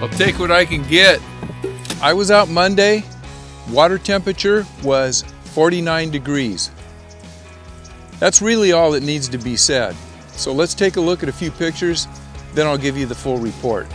I'll take what I can get. I was out Monday. Water temperature was 49 degrees. That's really all that needs to be said. So let's take a look at a few pictures, then I'll give you the full report.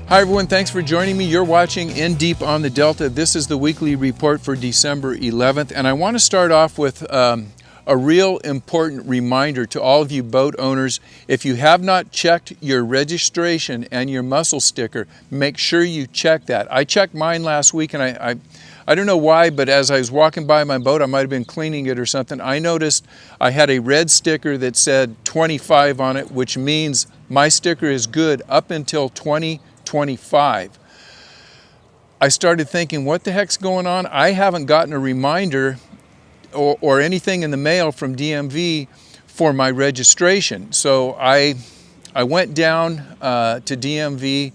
Hi everyone, thanks for joining me. You're watching In Deep on the Delta. This is the weekly report for December 11th, and I want to start off with a real important reminder to all of you boat owners. If you have not checked your registration and your mussel sticker, make sure you check that. I checked mine last week, and I don't know why, but as I was walking by my boat, I might have been cleaning it or something, I noticed I had a red sticker that said 25 on it, which means my sticker is good up until 2025. I started thinking, what the heck's going on? I haven't gotten a reminder or anything in the mail from DMV for my registration. So I went down to DMV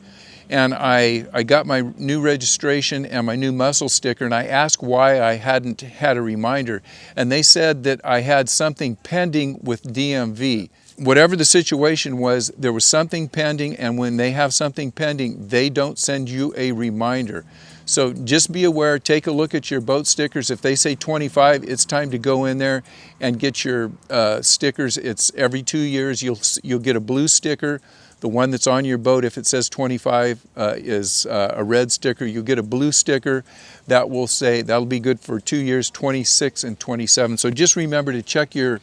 and I got my new registration and my new mussel sticker, and I asked why I hadn't had a reminder, and they said that I had something pending with DMV. Whatever the situation was, there was something pending, and when they have something pending, they don't send you a reminder. So just be aware, take a look at your boat stickers. If they say 25, it's time to go in there and get your stickers. It's every 2 years, you'll get a blue sticker. The one that's on your boat, if it says 25, is a red sticker. You'll get a blue sticker that will say, that'll be good for 2 years, 26 and 27. So just remember to check your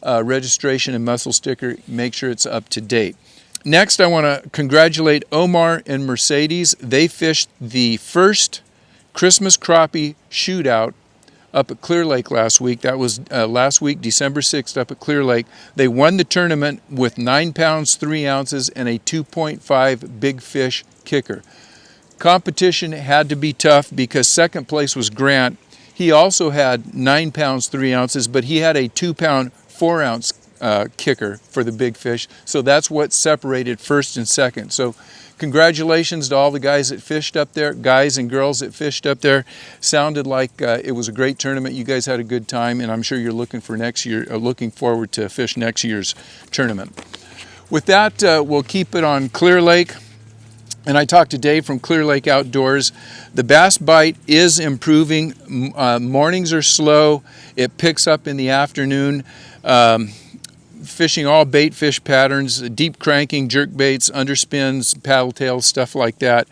registration and mussel sticker, make sure it's up to date. Next, I want to congratulate Omar and Mercedes. They fished the first Christmas crappie shootout up at Clear Lake last week. That was last week, December 6th, up at Clear Lake. They won the tournament with 9 pounds, 3 ounces and a 2.5 big fish kicker. Competition had to be tough because second place was Grant. He also had 9 pounds, 3 ounces, but he had a 2 pound, 4 ounce kicker for the big fish. So that's what separated first and second. So congratulations to all the guys that fished up there, guys and girls that fished up there. Sounded like it was a great tournament. You guys had a good time, and I'm sure you're looking for next year, looking forward to fish next year's tournament. With that, we'll keep it on Clear Lake. And I talked to Dave from Clear Lake Outdoors. The bass bite is improving. Mornings are slow. It picks up in the afternoon. Fishing all bait fish patterns, deep cranking, jerk baits, underspins, paddle tails, stuff like that.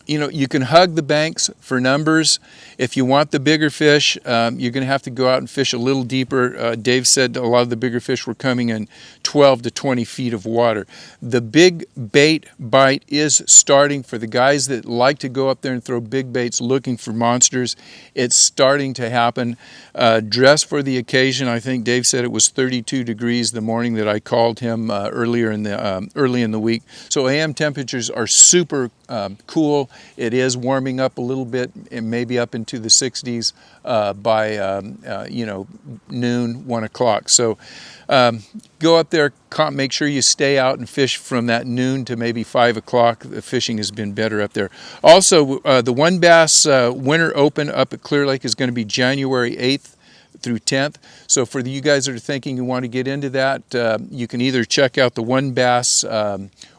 You know, you can hug the banks for numbers. If you want the bigger fish, you're going to have to go out and fish a little deeper. Dave said a lot of the bigger fish were coming in 12 to 20 feet of water. The big bait bite is starting for the guys that like to go up there and throw big baits looking for monsters. It's starting to happen. Dress for the occasion. I think Dave said it was 32 degrees the morning that I called him early in the week. So AM temperatures are super cool. It is warming up a little bit, and maybe up into the 60s by noon, 1 o'clock. So go up there, make sure you stay out and fish from that noon to maybe 5 o'clock. The fishing has been better up there. Also, the One Bass Winter Open up at Clear Lake is going to be January 8th through 10th. So for you guys that are thinking you want to get into that, you can either check out the One Bass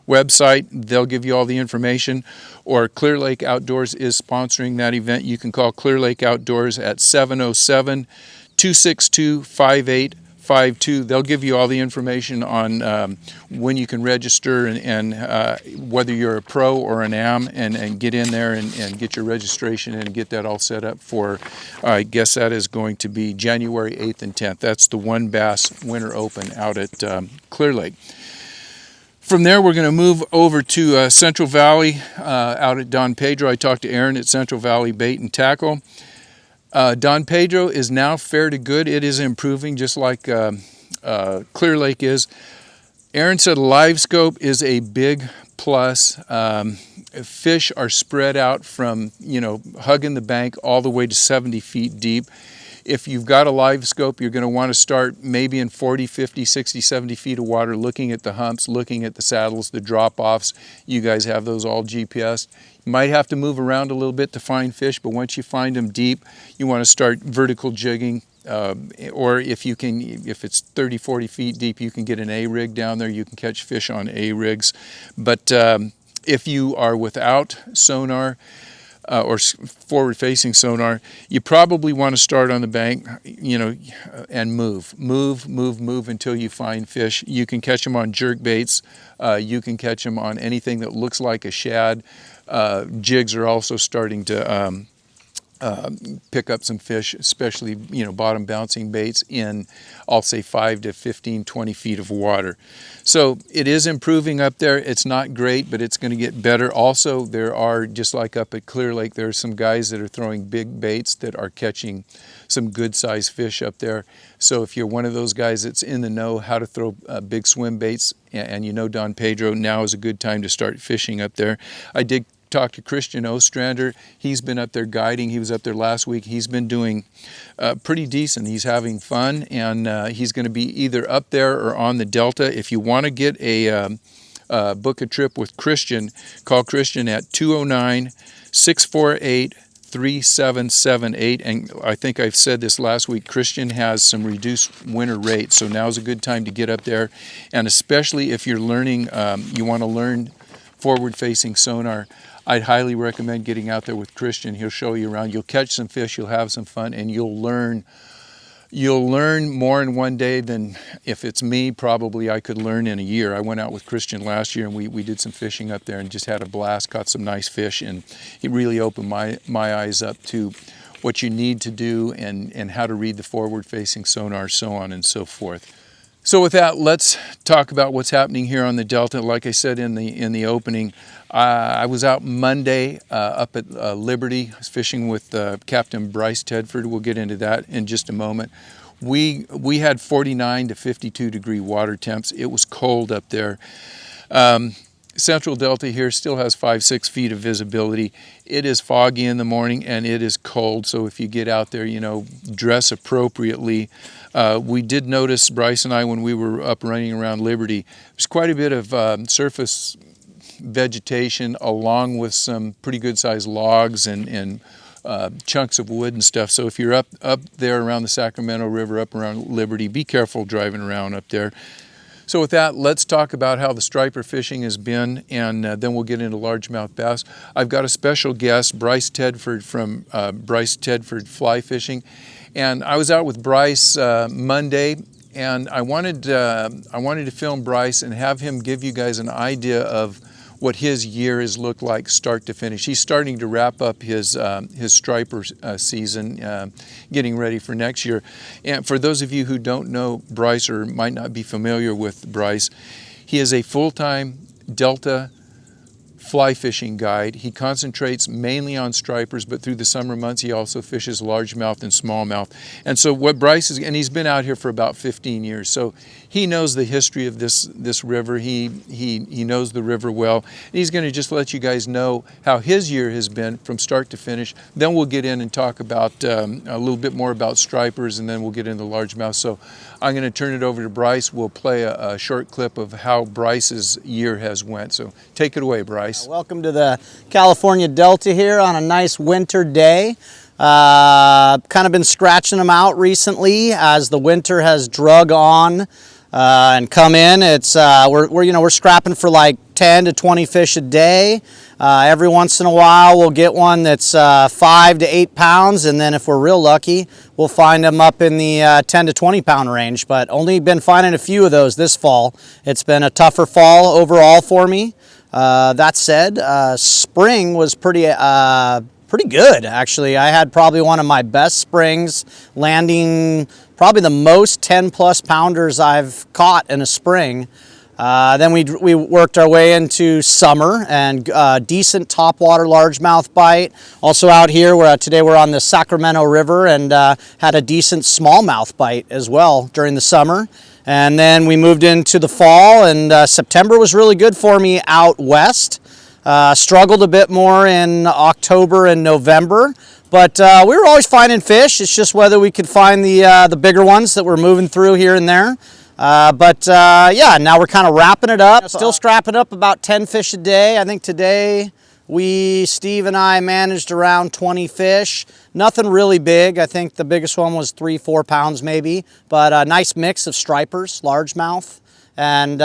website. They'll give you all the information, or Clear Lake Outdoors is sponsoring that event. You can call Clear Lake Outdoors at 707-262-5852. They'll give you all the information on when you can register and whether you're a pro or an AM, and get in there and get your registration and get that all set up for, I guess that is going to be January 8th and 10th. That's the One Bass Winter Open out at Clear Lake. From there, we're going to move over to Central Valley out at Don Pedro. I talked to Aaron at Central Valley Bait and Tackle. Don Pedro is now fair to good. It is improving just like Clear Lake is. Aaron said live scope is a big plus. Fish are spread out from, hugging the bank all the way to 70 feet deep. If you've got a live scope, you're going to want to start maybe in 40, 50, 60, 70 feet of water, looking at the humps, looking at the saddles, the drop-offs. You guys have those all GPS. You might have to move around a little bit to find fish, but once you find them deep, you want to start vertical jigging. Or if it's 30, 40 feet deep, you can get an A-rig down there. You can catch fish on A-rigs. But if you are without sonar, or forward-facing sonar, you probably want to start on the bank, and move until you find fish. You can catch them on jerk baits. You can catch them on anything that looks like a shad. Jigs are also starting to pick up some fish, especially bottom bouncing baits in, I'll say, 5 to 15, 20 feet of water. So it is improving up there. It's not great, but it's going to get better. Also, there are, just like up at Clear Lake, there are some guys that are throwing big baits that are catching some good sized fish up there. So if you're one of those guys that's in the know how to throw big swim baits, and Don Pedro, now is a good time to start fishing up there. I did talk to Christian Ostrander. He's been up there guiding. He was up there last week. He's been doing pretty decent. He's having fun, and he's going to be either up there or on the Delta. If you want to get a book a trip with Christian, call Christian at 209-648-3778. And I think I've said this last week, Christian has some reduced winter rates, so now's a good time to get up there. And especially if you're learning, you want to learn forward-facing sonar, I'd highly recommend getting out there with Christian. He'll show you around. You'll catch some fish, you'll have some fun, and you'll learn more in one day than, if it's me, probably I could learn in a year. I went out with Christian last year, and we did some fishing up there and just had a blast, caught some nice fish, and he really opened my eyes up to what you need to do and how to read the forward-facing sonar, so on and so forth. So with that, let's talk about what's happening here on the Delta. Like I said in the opening, I was out Monday up at Liberty. I was fishing with Captain Bryce Tedford. We'll get into that in just a moment. We had 49 to 52 degree water temps. It was cold up there. Central Delta here still has 5-6 feet of visibility. It is foggy in the morning and it is cold, so if you get out there, dress appropriately. We did notice, Bryce and I, when we were up running around Liberty, there's quite a bit of surface vegetation along with some pretty good sized logs and chunks of wood and stuff. So if you're up there around the Sacramento River, up around Liberty, be careful driving around up there. So with that, let's talk about how the striper fishing has been, and then we'll get into largemouth bass. I've got a special guest, Bryce Tedford from Bryce Tedford Fly Fishing, and I was out with Bryce Monday, and I wanted to film Bryce and have him give you guys an idea of what his year has looked like start to finish. He's starting to wrap up his striper season, getting ready for next year. And for those of you who don't know Bryce or might not be familiar with Bryce, he is a full-time Delta fly fishing guide. He concentrates mainly on stripers, but through the summer months he also fishes largemouth and smallmouth. And so what Bryce is, and he's been out here for about 15 years, so he knows the history of this river. He knows the river well. And he's going to just let you guys know how his year has been from start to finish. Then we'll get in and talk about a little bit more about stripers, and then we'll get into largemouth. So I'm going to turn it over to Bryce. We'll play a short clip of how Bryce's year has went. So take it away, Bryce. Welcome to the California Delta here on a nice winter day. Kind of been scratching them out recently as the winter has drug on and come in. It's we're scrapping for like 10 to 20 fish a day. Every once in a while we'll get one that's 5 to 8 pounds, and then if we're real lucky we'll find them up in the 10 to 20 pound range, but only been finding a few of those this fall. It's been a tougher fall overall for me. That said, spring was pretty good, actually. I had probably one of my best springs, landing probably the most 10-plus pounders I've caught in a spring. Then we worked our way into summer and decent topwater largemouth bite. Also out here, today we're on the Sacramento River and had a decent smallmouth bite as well during the summer. And then we moved into the fall, and September was really good for me out west. Struggled a bit more in October and November. But we were always finding fish. It's just whether we could find the bigger ones that we're moving through here and there. Yeah, now we're kind of wrapping it up. Still strapping up about 10 fish a day. I think today Steve and I managed around 20 fish. Nothing really big. I think the biggest one was 3-4 pounds maybe, but a nice mix of stripers, largemouth. And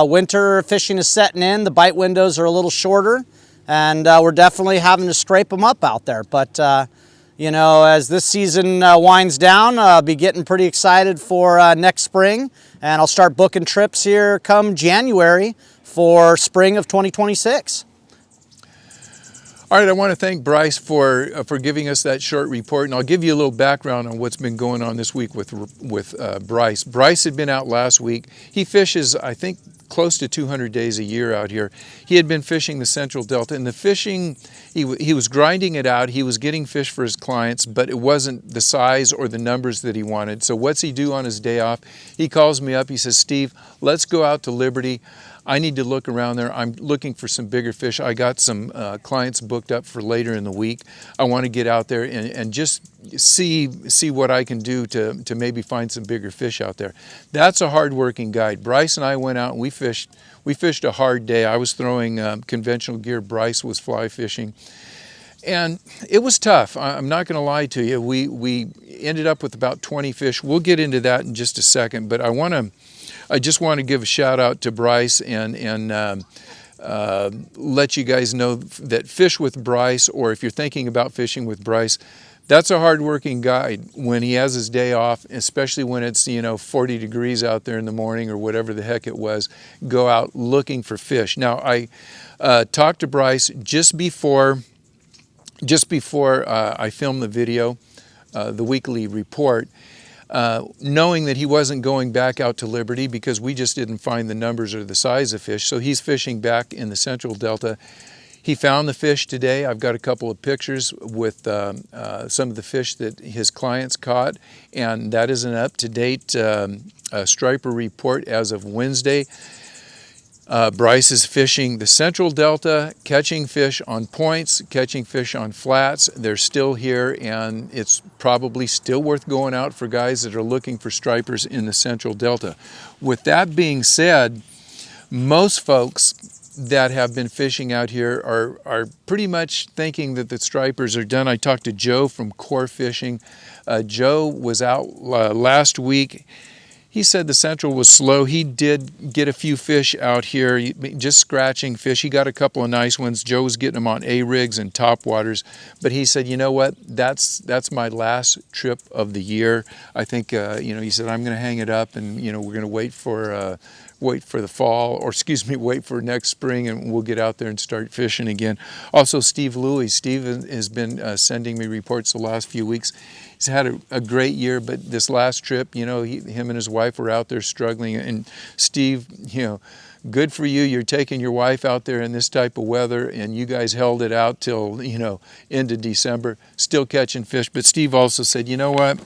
winter fishing is setting in. The bite windows are a little shorter, and we're definitely having to scrape them up out there. But you know, as this season winds down, I'll be getting pretty excited for next spring, and I'll start booking trips here come January for spring of 2026. All right, I want to thank Bryce for giving us that short report, and I'll give you a little background on what's been going on this week with Bryce. Bryce had been out last week. He fishes, I think, close to 200 days a year out here. He had been fishing the Central Delta, and the fishing, he was grinding it out. He was getting fish for his clients, but it wasn't the size or the numbers that he wanted. So what's he do on his day off? He calls me up. He says, Steve, let's go out to Liberty. I need to look around there. I'm looking for some bigger fish. I got some clients booked up for later in the week. I want to get out there and just see what I can do to maybe find some bigger fish out there. That's a hard-working guide. Bryce and I went out and we fished a hard day. I was throwing conventional gear. Bryce was fly fishing. And it was tough. I'm not going to lie to you. We ended up with about 20 fish. We'll get into that in just a second, but I just want to give a shout out to Bryce and let you guys know that fish with Bryce, or if you're thinking about fishing with Bryce, that's a hard-working guide when he has his day off, especially when it's 40 degrees out there in the morning or whatever the heck it was. Go out looking for fish. Now I talked to Bryce just before I filmed the video, the weekly report. Knowing that he wasn't going back out to Liberty because we just didn't find the numbers or the size of fish. So he's fishing back in the Central Delta. He found the fish today. I've got a couple of pictures with some of the fish that his clients caught, and that is an up-to-date striper report as of Wednesday. Bryce is fishing the Central Delta, catching fish on points, catching fish on flats. They're still here, and it's probably still worth going out for guys that are looking for stripers in the Central Delta. With that being said, most folks that have been fishing out here are pretty much thinking that the stripers are done. I talked to Joe from Core Fishing. Joe was out last week. He said the Central was slow. He did get a few fish out here, just scratching fish. He got a couple of nice ones. Joe was getting them on A-rigs and top waters. But he said, you know what, that's my last trip of the year. I think, he said, I'm going to hang it up and, we're going to wait for the fall, or excuse me, wait for next spring, and we'll get out there and start fishing again. Also, Steve Louie. Steve has been sending me reports the last few weeks. He's had a great year, but this last trip, him and his wife were out there struggling. And Steve, good for you. You're taking your wife out there in this type of weather, and you guys held it out till, end of December, still catching fish. But Steve also said, you know what?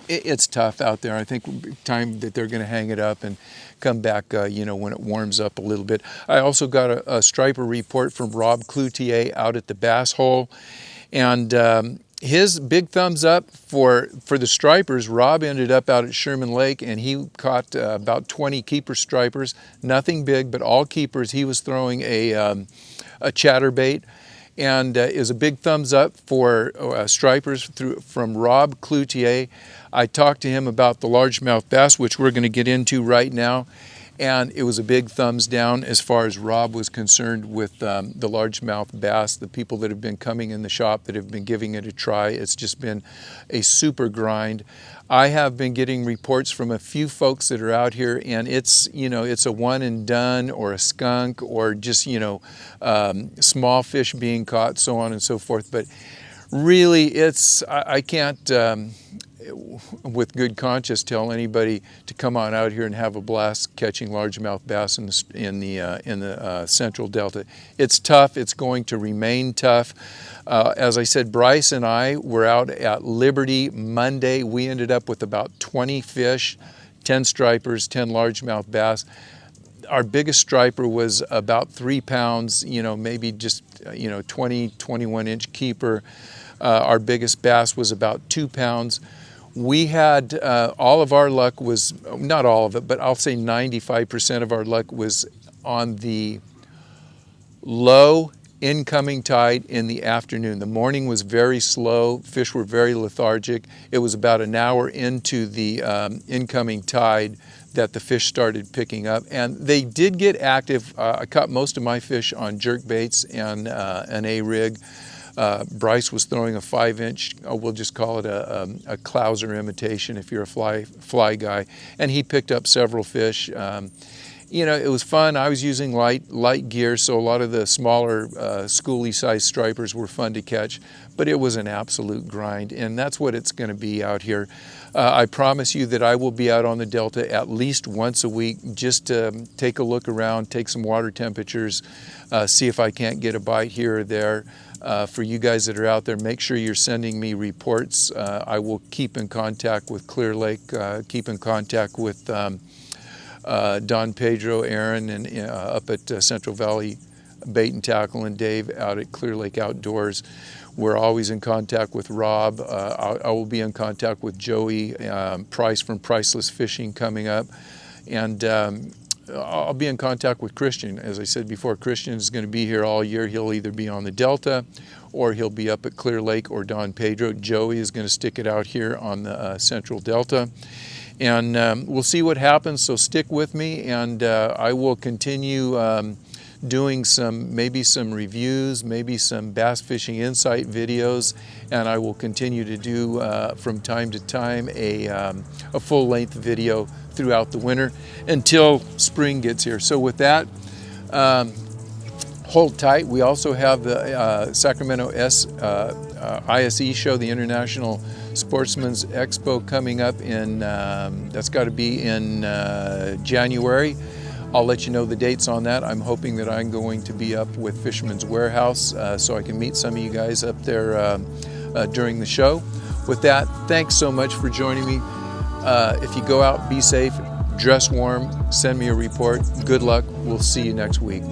It's tough out there. I think time that they're going to hang it up and come back, when it warms up a little bit. I also got a striper report from Rob Cloutier out at the Bass Hole, and his big thumbs up for the stripers. Rob ended up out at Sherman Lake, and he caught about 20 keeper stripers. Nothing big, but all keepers. He was throwing a chatterbait. And is a big thumbs up for stripers from Rob Cloutier. I talked to him about the largemouth bass, which we're going to get into right now, and it was a big thumbs down as far as Rob was concerned with the largemouth bass. The people that have been coming in the shop that have been giving it a try, it's just been a super grind. I have been getting reports from a few folks that are out here, and it's a one and done, or a skunk, or just small fish being caught, so on and so forth. But really, I can't with good conscience tell anybody to come on out here and have a blast catching largemouth bass in the Central Delta. It's tough. It's going to remain tough. As I said, Bryce and I were out at Liberty Monday. We ended up with about 20 fish, 10 stripers, 10 largemouth bass. Our biggest striper was about 3 pounds, maybe just 20, 21 inch keeper. Our biggest bass was about 2 pounds. We had all of our luck was, not all of it, but I'll say 95% of our luck was on the low incoming tide in the afternoon. The morning was very slow. Fish were very lethargic. It was about an hour into the incoming tide that the fish started picking up, and they did get active. I caught most of my fish on jerk baits and an A-rig. Bryce was throwing a 5-inch, we'll just call it a clouser imitation if you're a fly guy, and he picked up several fish. You know, it was fun. I was using light gear, so a lot of the smaller schoolie-sized stripers were fun to catch, but it was an absolute grind, and that's what it's going to be out here. I promise you that I will be out on the Delta at least once a week just to take a look around, take some water temperatures, see if I can't get a bite here or there. For you guys that are out there, make sure you're sending me reports. I will keep in contact with Clear Lake, keep in contact with Don, Pedro, Aaron, and up at Central Valley Bait and Tackle, and Dave out at Clear Lake Outdoors. We're always in contact with Rob. I will be in contact with Joey Price from Priceless Fishing coming up. And I'll be in contact with Christian. As I said before, Christian is going to be here all year. He'll either be on the Delta or he'll be up at Clear Lake or Don Pedro. Joey is going to stick it out here on the Central Delta. And we'll see what happens, so stick with me, and I will continue doing maybe some reviews, maybe some bass fishing insight videos, and I will continue to do from time to time a full-length video throughout the winter until spring gets here. So with that, hold tight. We also have the Sacramento ISE show, the International Sportsman's Expo, coming up in, that's got to be in January. I'll let you know the dates on that. I'm hoping that I'm going to be up with Fisherman's Warehouse so I can meet some of you guys up there during the show. With that, thanks so much for joining me. If you go out, be safe, dress warm, send me a report. Good luck. We'll see you next week.